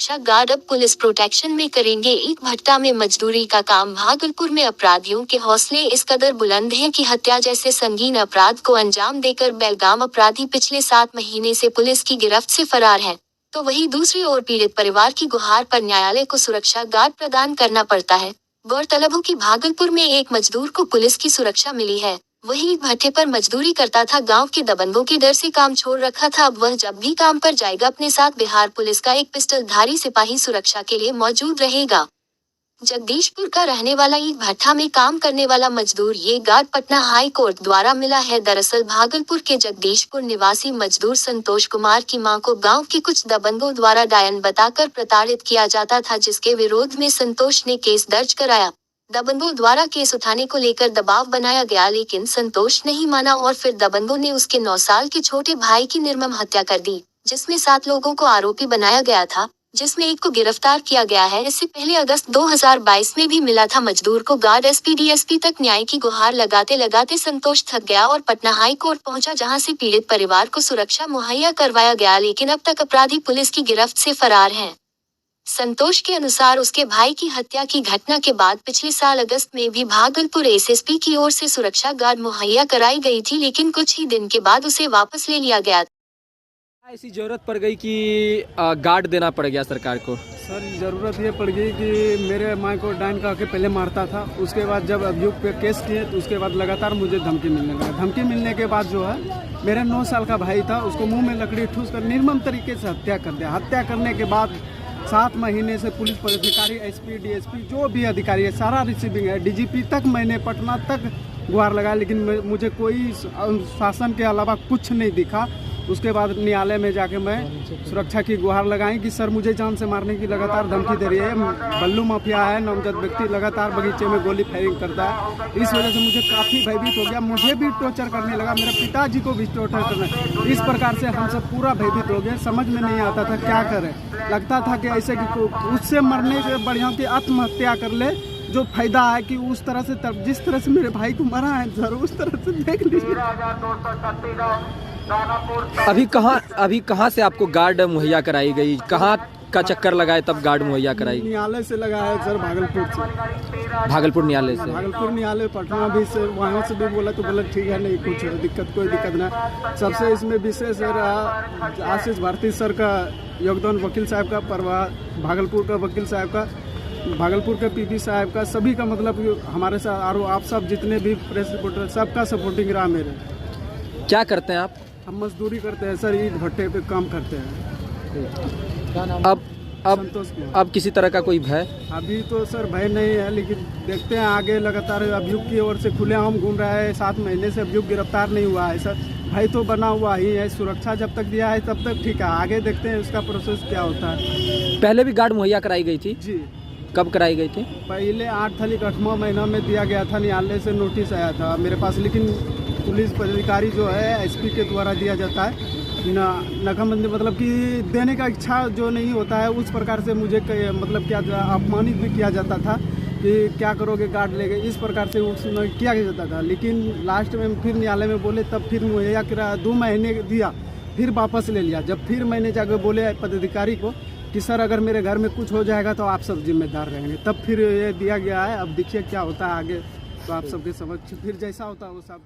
सुरक्षा गार्ड अब police protection में करेंगे एक भट्टा में मजदूरी का काम। भागलपुर में अपराधियों के हौसले इस कदर बुलंद हैं कि हत्या जैसे संगीन अपराध को अंजाम देकर बेलगाम अपराधी पिछले 7 महीने से पुलिस की गिरफ्त से फरार हैं। तो वहीं दूसरी ओर पीड़ित परिवार की गुहार पर न्यायालय को सुरक्षा गार्ड प्रदान करना पड़ता है। गौरतलब हो कि भागलपुर में एक मजदूर को पुलिस की सुरक्षा मिली है। वही भट्टे पर मजदूरी करता था, गांव के दबंगों के डर से काम छोड़ रखा था। अब वह जब भी काम पर जाएगा अपने साथ बिहार पुलिस का एक पिस्टलधारी सिपाही सुरक्षा के लिए मौजूद रहेगा। जगदीशपुर का रहने वाला ईंट भट्टा में काम करने वाला मजदूर ये गार्ड पटना हाई कोर्ट द्वारा मिला है। दरअसल भागलपुर के जगदीशपुर निवासी मजदूर संतोष कुमार की मां को गांव के कुछ दबंगों द्वारा डायन बताकर प्रताड़ित किया जाता था, जिसके विरोध में संतोष ने केस दर्ज कराया। दबंगों द्वारा केस उठाने को लेकर दबाव बनाया गया, लेकिन संतोष नहीं माना और फिर दबंगों ने उसके 9 साल के छोटे भाई की निर्मम हत्या कर दी, जिसमें 7 लोगों को आरोपी बनाया गया था, जिसमें एक को गिरफ्तार किया गया है। इससे पहले अगस्त 2022 में भी मिला था मजदूर को गार्ड। एसपी डीएसपी तक न्याय की गुहार लगाते लगाते संतोष थक गया और पटना हाई कोर्ट पहुंचा, जहां से पीड़ित परिवार को सुरक्षा मुहैया करवाया गया, लेकिन अब तक अपराधी पुलिस की गिरफ्त से फरार हैं। संतोष के अनुसार उसके भाई की हत्या की घटना के बाद पिछले साल अगस्त में भी भागलपुर एसएसपी की ओर से सुरक्षा गार्ड मुहैया कराई गई थी, लेकिन कुछ ही दिन के बाद उसे वापस ले लिया गया। ऐसी जरूरत पड़ गई कि गार्ड देना पड़ गया सरकार को? सर, ज़रूरत ये पड़ गई कि मेरे माँ को डायन कह के पहले मारता था, उसके बाद जब अभियुक्त पे केस किए तो उसके बाद लगातार मुझे धमकी मिलने लगा। धमकी मिलने के बाद जो है मेरा 9 साल का भाई था, उसको मुंह में लकड़ी ठूस कर निर्मम तरीके से हत्या कर दिया। हत्या करने के बाद 7 महीने से पुलिस पदाधिकारी, एसपी, डीएसपी जो भी अधिकारी है सारा रिसीविंग है। डीजीपी तक मैंने पटना तक गुहार लगाया, लेकिन मुझे कोई शासन के अलावा कुछ नहीं दिखा। उसके बाद न्यायालय में जाके मैं सुरक्षा की गुहार लगाई कि सर मुझे जान से मारने की लगातार धमकी दे रही है। बल्लू माफिया है, नामजद व्यक्ति लगातार बगीचे में गोली फायरिंग करता है। इस वजह से मुझे काफ़ी भयभीत हो गया। मुझे भी टॉर्चर करने लगा, मेरे पिताजी को भी टॉर्चर करना। इस प्रकार से हम सब पूरा भयभीत हो गए। समझ में नहीं आता था क्या करें। लगता था कि ऐसे कि उससे मरने से बढ़िया कि आत्महत्या कर ले, जो फायदा है कि उस तरह से जिस तरह से मेरे भाई को मरा है सर, उस तरह से देख लीजिए। अभी कहाँ से आपको गार्ड मुहैया कराई गई? कहाँ का चक्कर लगाए तब गार्ड मुहैया कराई? न्यायालय से लगाया सर, भागलपुर से। भागलपुर न्यायालय से? भागलपुर न्यायालय, पटना भी से, वहाँ से भी बोला तो बोला ठीक है, नहीं कुछ दिक्कत, कोई दिक्कत ना। सबसे इसमें विशेष सर आशीष भारती सर का योगदान, वकील साहब का, भागलपुर का वकील साहब का, भागलपुर के पीपी साहब का, सभी का मतलब हमारे साथ और आप सब जितने भी प्रेस रिपोर्टर सबका सपोर्टिंग रहा मेरे। क्या करते हैं आप? हम मजदूरी करते हैं सर, ईंट भट्टे पे काम करते हैं। क्या नाम? अब किसी तरह का कोई भय? अभी तो सर भय नहीं है, लेकिन देखते हैं आगे। लगातार अभियुक्त की ओर से खुलेआम घूम रहा है। 7 महीने से अभियुक्त गिरफ्तार नहीं हुआ है सर। भय तो बना हुआ ही है। सुरक्षा जब तक दिया है तब तक ठीक है, आगे देखते हैं उसका प्रोसेस क्या होता है। पहले भी गार्ड मुहैया कराई गई थी जी? कब कराई गई थी? पहले 8 तारीख 8वां महीना में दिया गया था, न्यायालय से नोटिस आया था मेरे पास, लेकिन पुलिस पदाधिकारी जो है एसपी के द्वारा दिया जाता है नकामबंदी, मतलब कि देने का इच्छा जो नहीं होता है, उस प्रकार से मुझे मतलब क्या अपमानित भी किया जाता था कि क्या करोगे गार्ड लेके, इस प्रकार से उसमें किया जाता था। लेकिन लास्ट में फिर न्यायालय में बोले तब फिर मुहैया करा, 2 महीने दिया, फिर वापस ले लिया। जब फिर मैंने जाकर बोले पदाधिकारी को कि सर अगर मेरे घर में कुछ हो जाएगा तो आप सब जिम्मेदार रहेंगे, तब फिर ये दिया गया है। अब देखिए क्या होता है आगे, तो आप सबके समझ फिर जैसा होता है वो सब